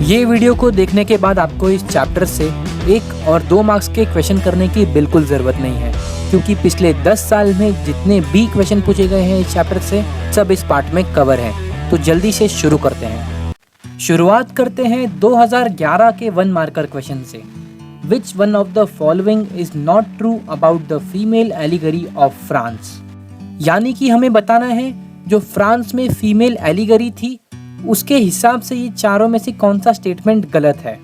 ये वीडियो को देखने के बाद आपको इस चैप्टर से 1 और 2 मार्क्स के क्वेश्चन करने की बिल्कुल ज़रूरत नहीं है, क्योंकि पिछले 10 साल में जितने भी क्वेश्चन पूछे गए हैं इस चैप्टर से सब इस पार्ट में कवर है। तो जल्दी से शुरू करते हैं। शुरुआत करते हैं 2011 के 1 मार्कर क्वेश्चन से। विच one of the following is not true about the female allegory of France. यानी कि हमें बताना है जो फ्रांस में फीमेल एलिगरी थी उसके हिसाब से ये चारों में से कौन सा स्टेटमेंट गलत है।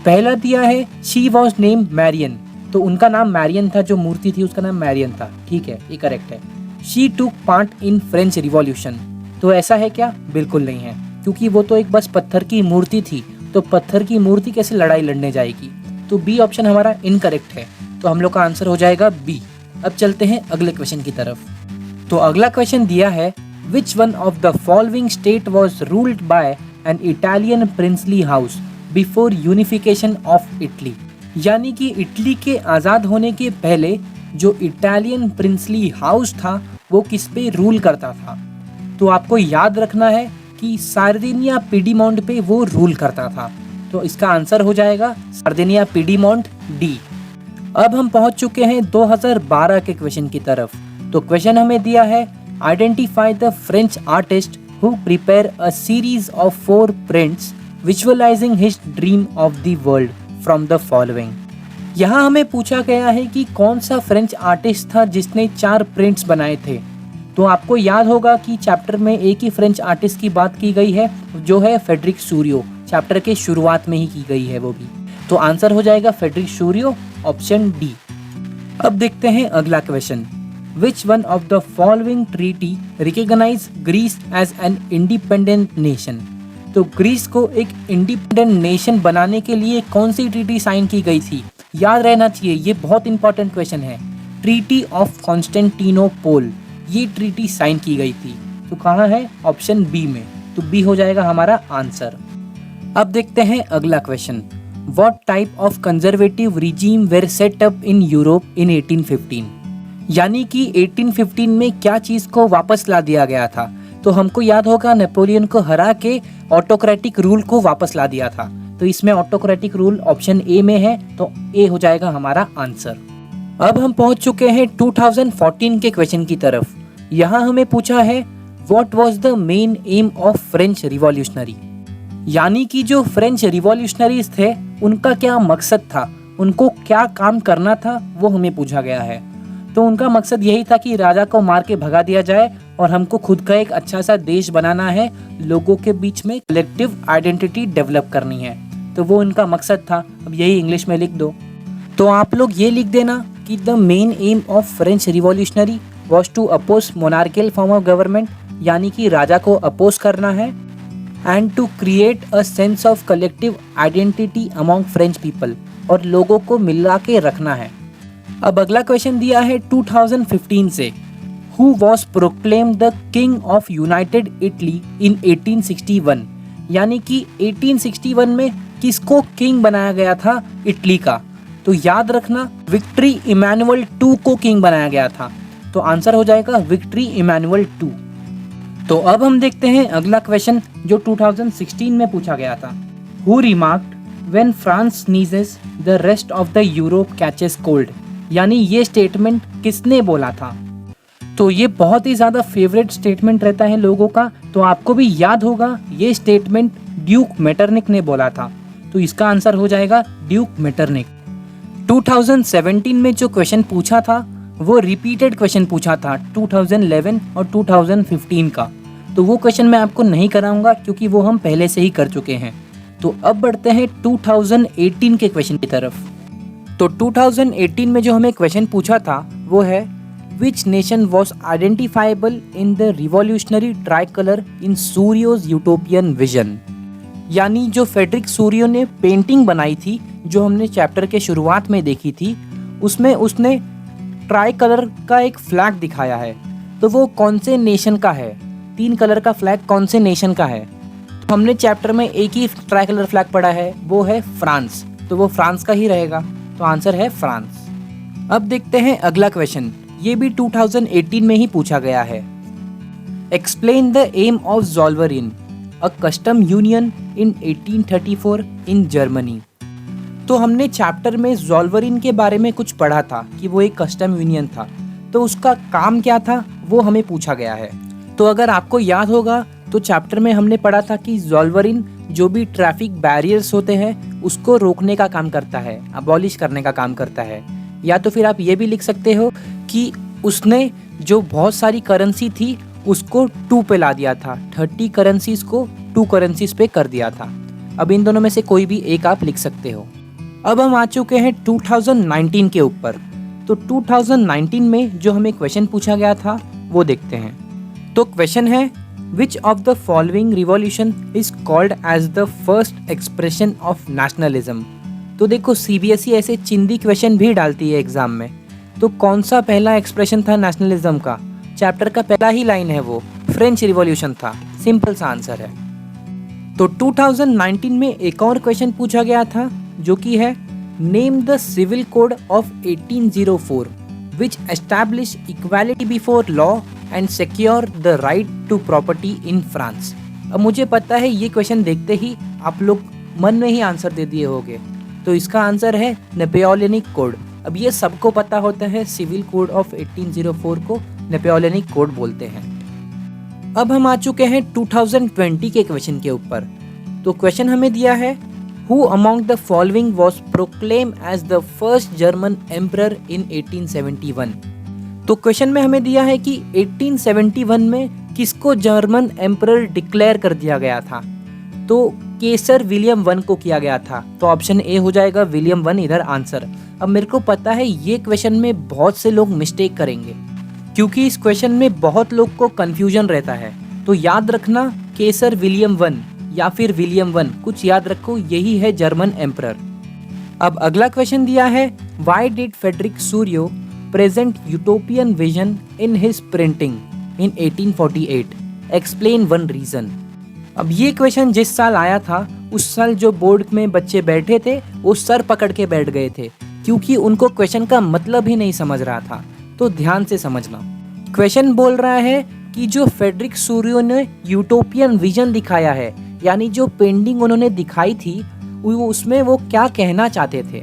पहला दिया है शी वॉज नेम मैरियन, तो उनका नाम मैरियन था, जो मूर्ति थी उसका नाम मैरियन था, ठीक है, ये करेक्ट है। शी टूक पार्ट इन फ्रेंच रिवॉल्यूशन, तो ऐसा है क्या? बिल्कुल नहीं है, क्योंकि वो तो एक बस पत्थर की मूर्ति थी, तो पत्थर की मूर्ति कैसे लड़ाई लड़ने जाएगी। तो बी ऑप्शन हमारा इनकरेक्ट है, तो हम लोग का आंसर हो जाएगा बी। अब चलते हैं अगले क्वेश्चन की तरफ। तो अगला क्वेश्चन दिया है Which one of the following state was ruled by an Italian princely house before unification of Italy? यानी कि इटली के आज़ाद होने के पहले जो इटालियन प्रिंसली हाउस था वो किस पे रूल करता था। तो आपको याद रखना है कि सार्दिनिया पीडीमोंट पे वो रूल करता था, तो इसका आंसर हो जाएगा सार्दिनिया पीडीमोंट डी। अब हम पहुंच चुके हैं 2012 के क्वेश्चन की तरफ। तो क्वेश्चन हमें दिया है Identify the French artist who prepare a series of 4 prints visualizing his dream of the world from the following। यहाँ हमें पूछा गया है कि कौन सा फ्रेंच आर्टिस्ट था जिसने 4 प्रिंट्स बनाए थे। तो आपको याद होगा कि चैप्टर में एक ही फ्रेंच आर्टिस्ट की बात की गई है, जो है फेडरिक सूरियो। चैप्टर के शुरुआत में ही की गई है वो भी, तो आंसर हो जाएगा फेडरिक सूरियो, ऑप्शन डी। अब देखते हैं अगला question. Which one of the following treaty recognize Greece as an independent nation? तो ग्रीस को एक इंडिपेंडेंट नेशन बनाने के लिए कौन सी ट्रीटी साइन की गई थी? याद रहना चाहिए, ये बहुत इंपॉर्टेंट क्वेश्चन है। ट्रीटी ऑफ कॉन्स्टेंटिनोपोल, ये ट्रीटी साइन की गई थी। तो कहाँ है? ऑप्शन बी में, तो बी हो जाएगा हमारा आंसर। अब देखते हैं अगला question. What type of conservative regime were set up in Europe in 1815? यानी कि 1815 में क्या चीज़ को वापस ला दिया गया था? तो हमको याद होगा नेपोलियन को हरा के ऑटोक्रेटिक रूल को वापस ला दिया था, तो इसमें ऑटोक्रेटिक रूल ऑप्शन ए में है, तो ए हो जाएगा हमारा आंसर। अब हम पहुंच चुके हैं 2014 के क्वेश्चन की तरफ। यहाँ हमें पूछा है what was the main aim of French revolutionary. यानी कि जो फ्रेंच रिवॉल्यूशनरीज थे उनका क्या मकसद था, उनको क्या काम करना था, वो हमें पूछा गया है। तो उनका मकसद यही था कि राजा को मार के भगा दिया जाए और हमको खुद का एक अच्छा सा देश बनाना है, लोगों के बीच में कलेक्टिव आइडेंटिटी डेवलप करनी है, तो वो उनका मकसद था। अब यही इंग्लिश में लिख दो। तो आप लोग ये लिख देना कि the main aim of French revolutionary was to oppose monarchial form of government, यानी कि राजा को अपोज करना है, and to create a sense of collective identity among French people, और लोगों को मिला के रखना है। अब अगला क्वेश्चन दिया है 2015 से। Who was proclaimed the king of United Italy इन 1861? यानी कि 1861 में किसको किंग बनाया गया था इटली का? तो याद रखना विक्ट्री इमैनुअल 2 को किंग बनाया गया था, तो आंसर हो जाएगा विक्ट्री इमैनुअल 2। तो अब हम देखते हैं अगला क्वेश्चन जो 2016 में पूछा गया था। Who remarked when France sneezes the rest of the Europe catches cold? यानी ये स्टेटमेंट किसने बोला था? तो ये बहुत ही ज़्यादा फेवरेट स्टेटमेंट रहता है लोगों का, तो आपको भी याद होगा ये स्टेटमेंट ड्यूक मेटरनिक ने बोला था, तो इसका आंसर हो जाएगा ड्यूक मेटरनिक। 2017 में जो क्वेश्चन पूछा था वो रिपीटेड क्वेश्चन पूछा था 2011 और 2015 का, तो वो क्वेश्चन मैं आपको नहीं कराऊंगा क्योंकि वो हम पहले से ही कर चुके हैं। तो अब बढ़ते हैं 2018 के क्वेश्चन की तरफ। तो 2018 में जो हमें क्वेश्चन पूछा था वो है which nation was identifiable in the revolutionary tricolour in Sorrieu's utopian vision. यानी जो फेडरिक सूरियो ने पेंटिंग बनाई थी जो हमने चैप्टर के शुरुआत में देखी थी, उसमें उसने ट्राई कलर का एक फ्लैग दिखाया है, तो वो कौन से नेशन का है? 3 कलर का फ्लैग कौन से नेशन का है? तो हमने चैप्टर में एक ही ट्राई कलर फ्लैग पढ़ा है, वो है फ्रांस, तो वो फ्रांस का ही रहेगा, तो आंसर है फ्रांस। अब देखते हैं अगला क्वेश्चन, ये भी 2018 में ही पूछा गया है। Explain the aim of Zollverein, a custom union in 1834 in Germany. तो हमने चैप्टर में ज़ोल्वरिन के बारे में कुछ पढ़ा था कि वो एक कस्टम यूनियन था, तो उसका काम क्या था वो हमें पूछा गया है। तो अगर आपको याद होगा तो चैप्टर में हमने पढ़ा था कि ज़ोल्वरिन जो भी ट्रैफिक बैरियर्स होते हैं उसको रोकने का काम करता है, अबॉलिश करने का काम करता है। या तो फिर आप ये भी लिख सकते हो कि उसने जो बहुत सारी करेंसी थी उसको 2 पे ला दिया था, 30 करेंसीज को 2 करेंसीज पे कर दिया था। अब इन दोनों में से कोई भी एक आप लिख सकते हो। अब हम आ चुके हैं 2019 के ऊपर। तो 2019 में जो हमें क्वेश्चन पूछा गया था वो देखते हैं। तो क्वेश्चन है, which of the following revolution is called as the first expression of nationalism. तो देखो सीबीएसई ऐसे चिंदी क्वेश्चन भी डालती है एग्जाम में। तो कौन सा पहला एक्सप्रेशन था नेशनलिज्म का? चैप्टर का पहला ही लाइन है वो फ्रेंच रिवॉल्यूशन था। सिंपल सा आंसर है। तो 2019 में एक और क्वेश्चन पूछा गया था जो कि है, name the civil code of 1804 which establish equality before law and secure the right to property in France. अब मुझे पता है ये क्वेश्चन देखते ही आप लोग मन में ही आंसर दे दिए होंगे। तो इसका आंसर है नेपोलियनिक कोड। अब ये सबको पता होता है, सिविल कोड ऑफ 1804 को नेपोलियनिक कोड बोलते हैं। अब हम आ चुके हैं 2020 के क्वेश्चन के ऊपर। तो क्वेश्चन हमें दिया है, who among the following was proclaim as the first German emperor in 1871। तो क्वेश्चन में हमें दिया है कि 1871 में किसको जर्मन एम्परर डिक्लेयर कर दिया गया था। तो केसर विलियम वन को किया गया था। तो ऑप्शन ए हो जाएगा विलियम वन इधर आंसर। अब मेरे को पता है ये क्वेश्चन में बहुत से लोग मिस्टेक करेंगे क्योंकि इस क्वेश्चन में बहुत लोग को कंफ्यूजन रहता है। तो याद रखना केसर विलियम वन या फिर विलियम वन, कुछ याद रखो, यही है जर्मन एम्परर। अब अगला क्वेश्चन दिया है, why did Frederic Sorrieu present utopian vision in his printing in 1848, explain one reason. अब ये क्वेश्चन जिस साल आया था उस साल जो बोर्ड में बच्चे बैठे थे वो सर पकड़ के बैठ गए थे क्योंकि उनको क्वेश्चन का मतलब ही नहीं समझ रहा था। तो ध्यान से समझना। क्वेश्चन बोल रहा है कि जो फ्रेडरिक सूरियो ने यूटोपियन विजन दिखाया है, यानी जो पेंटिंग उन्होंने दिखाई थी उसमें वो क्या कहना चाहते थे।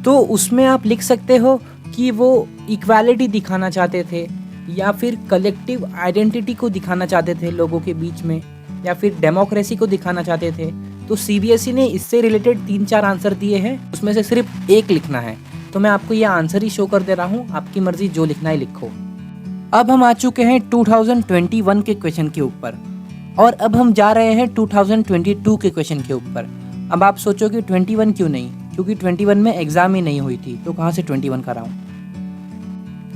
तो उसमें आप लिख सकते हो कि वो इक्वालिटी दिखाना चाहते थे या फिर कलेक्टिव आइडेंटिटी को दिखाना चाहते थे लोगों के बीच में, या फिर डेमोक्रेसी को दिखाना चाहते थे। तो सीबीएसई ने इससे रिलेटेड 3-4 आंसर दिए हैं, उसमें से सिर्फ एक लिखना है। तो मैं आपको ये आंसर ही शो कर दे रहा हूँ, आपकी मर्जी जो लिखना है लिखो। अब हम आ चुके हैं 2021 के क्वेश्चन के ऊपर और अब हम जा रहे हैं 2022 के क्वेश्चन के ऊपर। अब आप सोचोगे 21 क्यों नहीं, क्योंकि 21 में एग्जाम ही नहीं हुई थी, तो कहाँ से 21 कराऊं।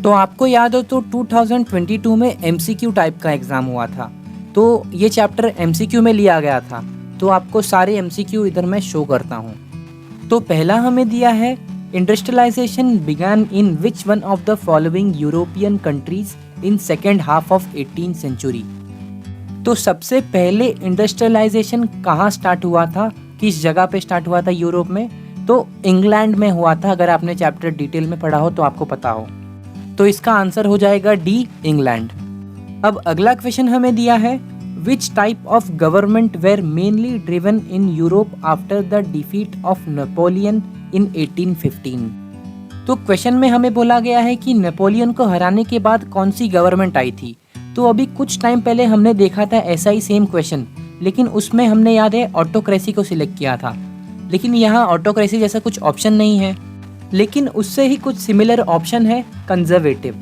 तो आपको याद हो तो 2022 में एमसीक्यू टाइप का एग्जाम हुआ था। तो ये चैप्टर एमसीक्यू में लिया गया था। तो आपको सारे एमसीक्यू इधर मैं शो करता हूँ। तो पहला हमें दिया है, industrialisation began in which one of the following European countries in second half of 18th century. तो सबसे पहले इंडस्ट्रियलाइजेशन कहाँ स्टार्ट हुआ था, किस जगह पे स्टार्ट हुआ था यूरोप में? तो इंग्लैंड में हुआ था। अगर आपने चैप्टर डिटेल में पढ़ा हो तो आपको पता हो। तो इसका आंसर हो जाएगा डी, इंग्लैंड। अब अगला क्वेश्चन हमें दिया है, which type of government were mainly driven in Europe after the defeat of Napoleon in 1815। तो क्वेश्चन में हमें बोला गया है कि नेपोलियन को हराने के बाद कौन सी गवर्नमेंट आई थी। तो अभी कुछ टाइम पहले हमने देखा था ऐसा ही सेम क्वेश्चन, लेकिन उसमें हमने याद है ऑटोक्रेसी को सिलेक्ट किया था। लेकिन यहाँ ऑटोक्रेसी जैसा कुछ ऑप्शन नहीं है, लेकिन उससे ही कुछ सिमिलर ऑप्शन है कंजर्वेटिव,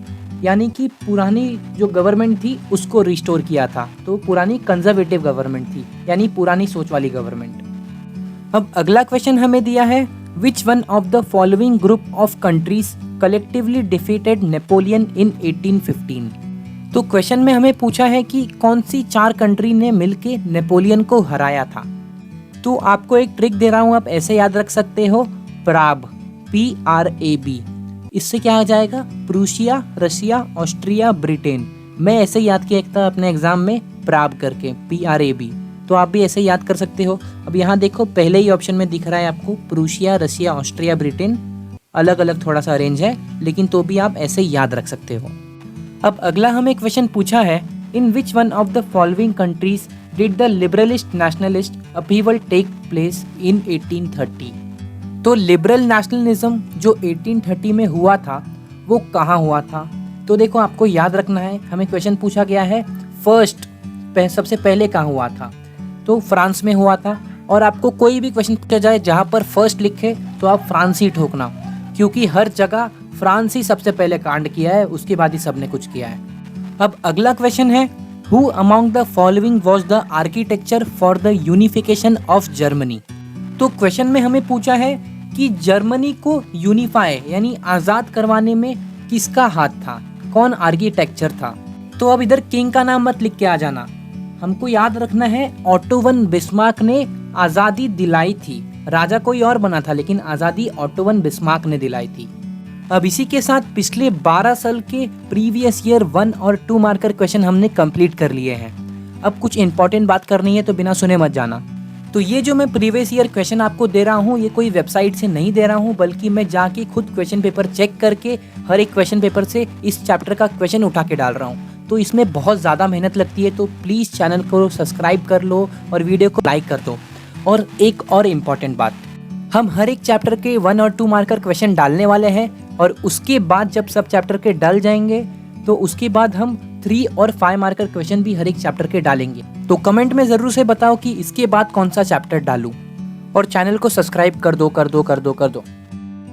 यानी कि पुरानी जो गवर्नमेंट थी उसको रिस्टोर किया था। तो पुरानी कंजर्वेटिव गवर्नमेंट थी, यानी पुरानी सोच वाली गवर्नमेंट। अब अगला क्वेश्चन हमें दिया है, which one of the following group of countries collectively defeated Napoleon in 1815। तो क्वेश्चन में हमें पूछा है कि कौन सी 4 कंट्री ने मिलके नेपोलियन को हराया था। तो आपको एक ट्रिक दे रहा हूँ, आप ऐसे याद रख सकते हो, प्राब, PRAB। इससे क्या आ जाएगा, प्रूशिया, रशिया, ऑस्ट्रिया, ब्रिटेन। मैं ऐसे याद किया था अपने एग्जाम में प्राब करके, PRAB। तो आप भी ऐसे याद कर सकते हो। अब यहाँ देखो पहले ही ऑप्शन में दिख रहा है आपको प्रूशिया, रशिया, ऑस्ट्रिया, ब्रिटेन। अलग अलग थोड़ा सा अरेंज है, लेकिन तो भी आप ऐसे याद रख सकते हो। अब अगला हमें क्वेश्चन पूछा है, in which one of the following countries did the liberalist nationalist upheaval take place in 1830? तो लिबरल नेशनलिज्म जो 1830 में हुआ था वो कहाँ हुआ था? तो देखो आपको याद रखना है, हमें क्वेश्चन पूछा गया है सबसे पहले कहाँ हुआ था, तो फ्रांस में हुआ था। और आपको कोई भी क्वेश्चन पूछा जाए जहाँ पर फर्स्ट लिखे तो आप फ्रांस ही ठोकना, क्योंकि हर जगह फ्रांस ही सबसे पहले कांड किया है, उसके बाद ही सबने कुछ किया है। अब अगला क्वेश्चन है, who among the following was the architecture for the unification of Germany? तो क्वेश्चन में हमें पूछा है कि जर्मनी को यूनिफाई यानी आज़ाद करवाने में किसका हाथ था, कौन आर्किटेक्चर था? तो अब इधर किंग का नाम मत लिख के आ जाना, हमको याद रखना है ऑटो वन बिस्मार्क ने आज़ादी दिलाई थी। राजा कोई और बना था लेकिन आज़ादी ऑटो वन बिस्मार्क ने दिलाई थी। अब इसी के साथ पिछले 12 साल के प्रीवियस ईयर 1 और 2 मार्कर क्वेश्चन हमने कंप्लीट कर लिए हैं। अब कुछ इंपॉर्टेंट बात करनी है तो बिना सुने मत जाना। तो ये जो मैं प्रीवियस ईयर क्वेश्चन आपको दे रहा हूँ, ये कोई वेबसाइट से नहीं दे रहा हूँ, बल्कि मैं जाके खुद क्वेश्चन पेपर चेक करके हर एक क्वेश्चन पेपर से इस चैप्टर का क्वेश्चन उठा के डाल रहा हूँ। तो इसमें बहुत ज़्यादा मेहनत लगती है, तो प्लीज़ चैनल को सब्सक्राइब कर लो और वीडियो को लाइक कर दो। और एक और इम्पॉर्टेंट बात, हम हर एक चैप्टर के 1 और 2 मार्कर क्वेश्चन डालने वाले हैं, और उसके बाद जब सब चैप्टर के डल जाएंगे तो उसके बाद हम 3 और 5 मार्कर क्वेश्चन भी हर एक चैप्टर के डालेंगे। तो कमेंट में ज़रूर से बताओ कि इसके बाद कौन सा चैप्टर डालूं, और चैनल को सब्सक्राइब कर दो।